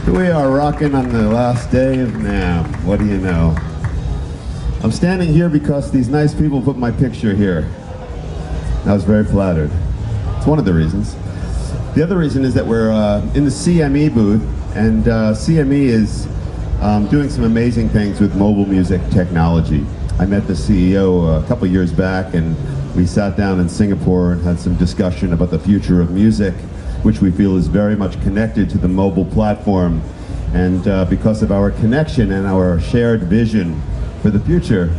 We are rocking on the last day of NAMM. What do you know? I'm standing here because these nice people put my picture here. I was very flattered. It's one of the reasons. The other reason is that we're in the CME booth, and CME is doing some amazing things with mobile music technology. I met the CEO a couple years back, and we sat down in Singapore and had some discussion about the future of music, which we feel is very much connected to the mobile platform. And because of our connection and our shared vision for the future,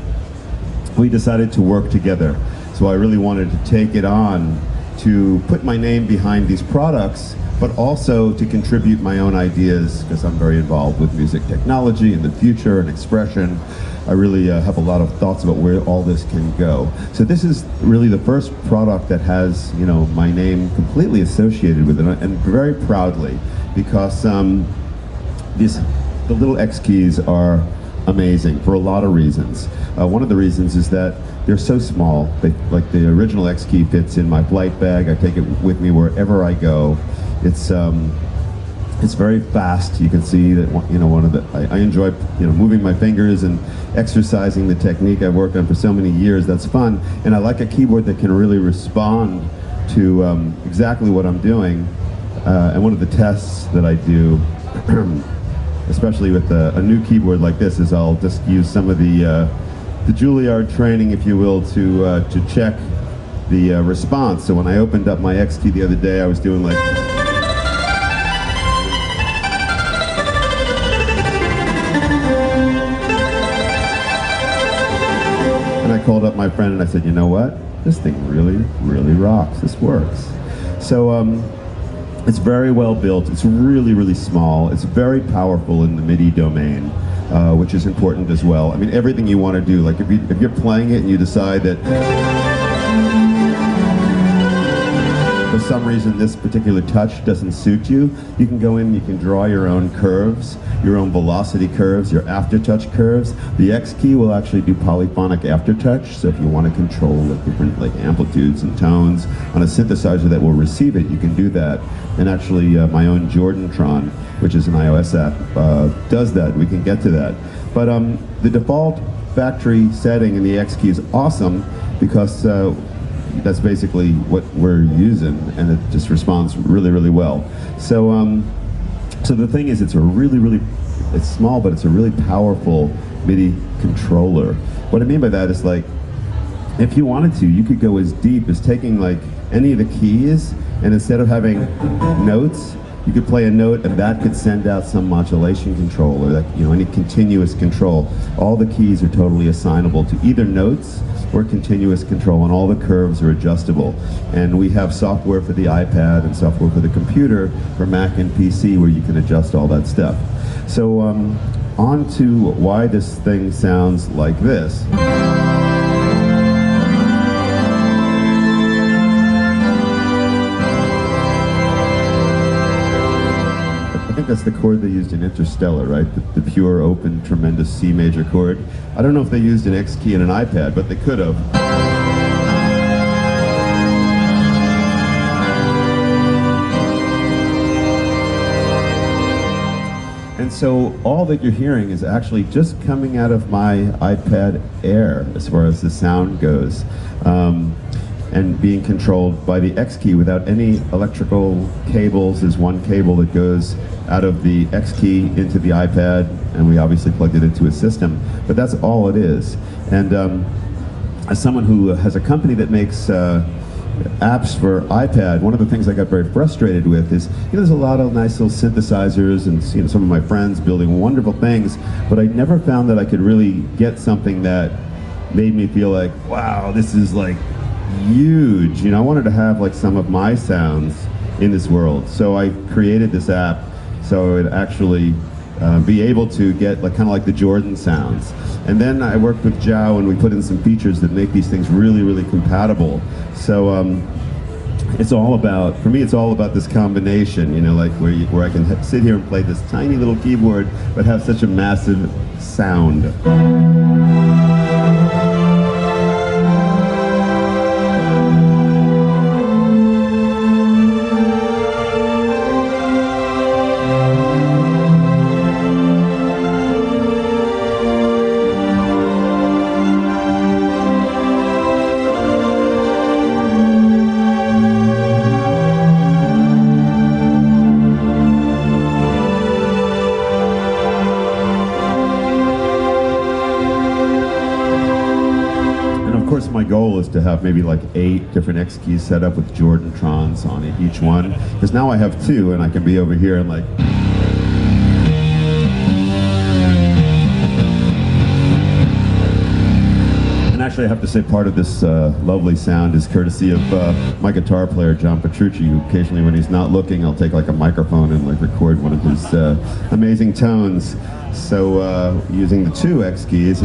we decided to work together. So I really wanted to take it on to put my name behind these products, but also to contribute my own ideas, because I'm very involved with music technology and the future and expression. I really have a lot of thoughts about where all this can go. So this is really the first product that has, you know, my name completely associated with it, and very proudly, because the little X keys are amazing for a lot of reasons. One of the reasons is that they're so small. Like the original X key fits in my flight bag. I take it with me wherever I go. It's very fast. You can see that, you know, I enjoy, you know, moving my fingers and exercising the technique I've worked on for so many years. That's fun, and I like a keyboard that can really respond to exactly what I'm doing. And one of the tests that I do, especially with a new keyboard like this, is I'll just use some of the Juilliard training, if you will, to check the response. So when I opened up my X key the other day, I was doing like. And I called up my friend and I said, you know what? This thing really, really rocks. This works. So it's very well built. It's really, really small. It's very powerful in the MIDI domain, which is important as well. I mean, everything you want to do, like if you're playing it and you decide that for some reason this particular touch doesn't suit you, you can go in and you can draw your own curves, your own velocity curves, your aftertouch curves. The X key will actually do polyphonic aftertouch, so if you want to control the different amplitudes and tones on a synthesizer that will receive it, you can do that. And actually my own Jordantron, which is an iOS app, does that. We can get to that. But the default factory setting in the X key is awesome, because that's basically what we're using, and it just responds really, really well. So, so the thing is, it's small, but it's a really powerful MIDI controller. What I mean by that is, like, if you wanted to, you could go as deep as taking like any of the keys, and instead of having notes, you could play a note and that could send out some modulation control, or like, you know, any continuous control. All the keys are totally assignable to either notes or continuous control, and all the curves are adjustable. And we have software for the iPad and software for the computer, for Mac and PC, where you can adjust all that stuff. So on to why this thing sounds like this. I think that's the chord they used in Interstellar, right? The pure, open, tremendous C major chord. I don't know if they used an X key in an iPad, but they could have. And so all that you're hearing is actually just coming out of my iPad Air, as far as the sound goes. And being controlled by the X key without any electrical cables. There's one cable that goes out of the X key into the iPad, and we obviously plugged it into a system, but that's all it is. And as someone who has a company that makes apps for iPad, one of the things I got very frustrated with is, you know, there's a lot of nice little synthesizers and, you know, some of my friends building wonderful things, but I never found that I could really get something that made me feel like, wow, this is like huge. You know, I wanted to have like some of my sounds in this world. So I created this app so I would actually be able to get like kind of like the Jordan sounds. And then I worked with Zhao and we put in some features that make these things really, really compatible. So it's all about, for me, it's all about this combination, you know, like where I can sit here and play this tiny little keyboard but have such a massive sound. goal is to have maybe like 8 different Xkeys set up with Jordantrons on each one. Because now I have 2 and I can be over here and like... And actually I have to say part of this lovely sound is courtesy of my guitar player, John Petrucci, who occasionally when he's not looking, I'll take like a microphone and like record one of his amazing tones. So using the 2 Xkeys.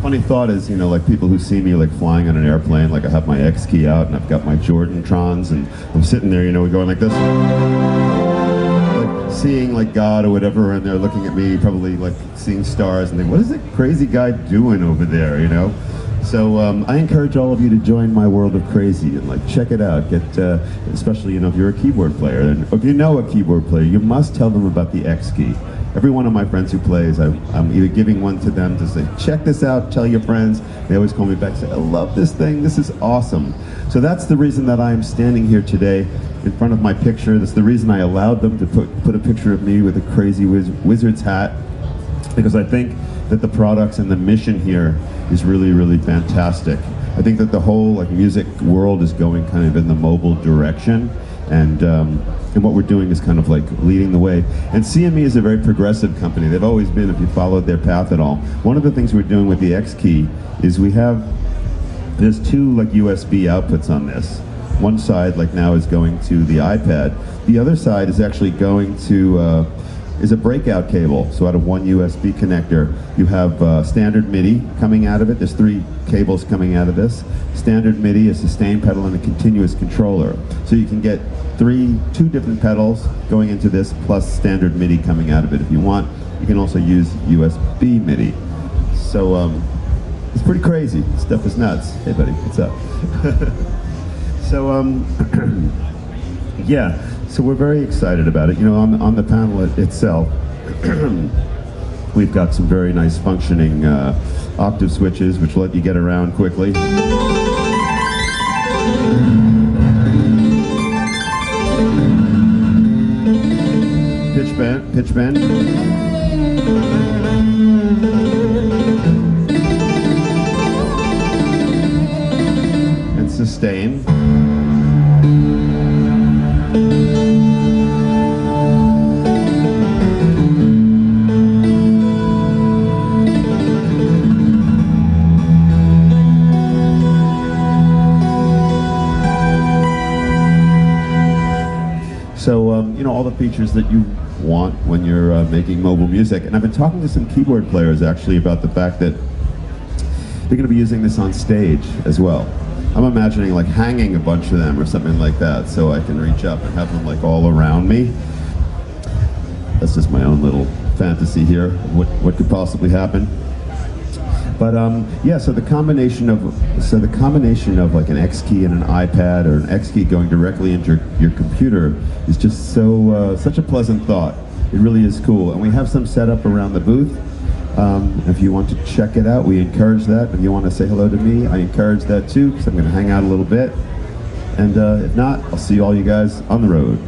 Funny thought is, you know, like people who see me like flying on an airplane, like I have my Xkey out and I've got my Jordantrons and I'm sitting there, you know, going like this, like seeing like God or whatever, and they're looking at me, probably like seeing stars and think, what is that crazy guy doing over there, you know? So I encourage all of you to join my world of crazy and like check it out. Get, especially, you know, if you're a keyboard player and if you know a keyboard player, you must tell them about the Xkey. Every one of my friends who plays, I'm either giving one to them to say, check this out, tell your friends. They always call me back and say, I love this thing, this is awesome. So that's the reason that I am standing here today in front of my picture. That's the reason I allowed them to put a picture of me with a crazy wizard's hat, because I think that the products and the mission here is really, really fantastic. I think that the whole like music world is going kind of in the mobile direction, and what we're doing is kind of like leading the way. And CME is a very progressive company. They've always been, if you followed their path at all. One of the things we're doing with the Xkey is there's 2 like USB outputs on this. One side like now is going to the iPad. The other side is actually going to, is a breakout cable. So out of one USB connector, you have standard MIDI coming out of it. There's 3 cables coming out of this. Standard MIDI, a sustain pedal, and a continuous controller. So you can get 2 different pedals going into this, plus standard MIDI coming out of it. If you want, you can also use USB MIDI. So it's pretty crazy. Stuff is nuts. Hey buddy, what's up? So yeah. So we're very excited about it. You know, on the panel itself, we've got some very nice functioning octave switches, which let you get around quickly. Pitch bend. And sustain. So, you know, all the features that you want when you're making mobile music. And I've been talking to some keyboard players actually about the fact that they're going to be using this on stage as well. I'm imagining like hanging a bunch of them or something like that, so I can reach up and have them like all around me. That's just my own little fantasy here, what could possibly happen. But yeah, so the combination of like an Xkey and an iPad, or an Xkey going directly into your computer is just so such a pleasant thought. It really is cool, and we have some set up around the booth. If you want to check it out, we encourage that. If you want to say hello to me, I encourage that too, because I'm going to hang out a little bit. And if not, I'll see all you guys on the road.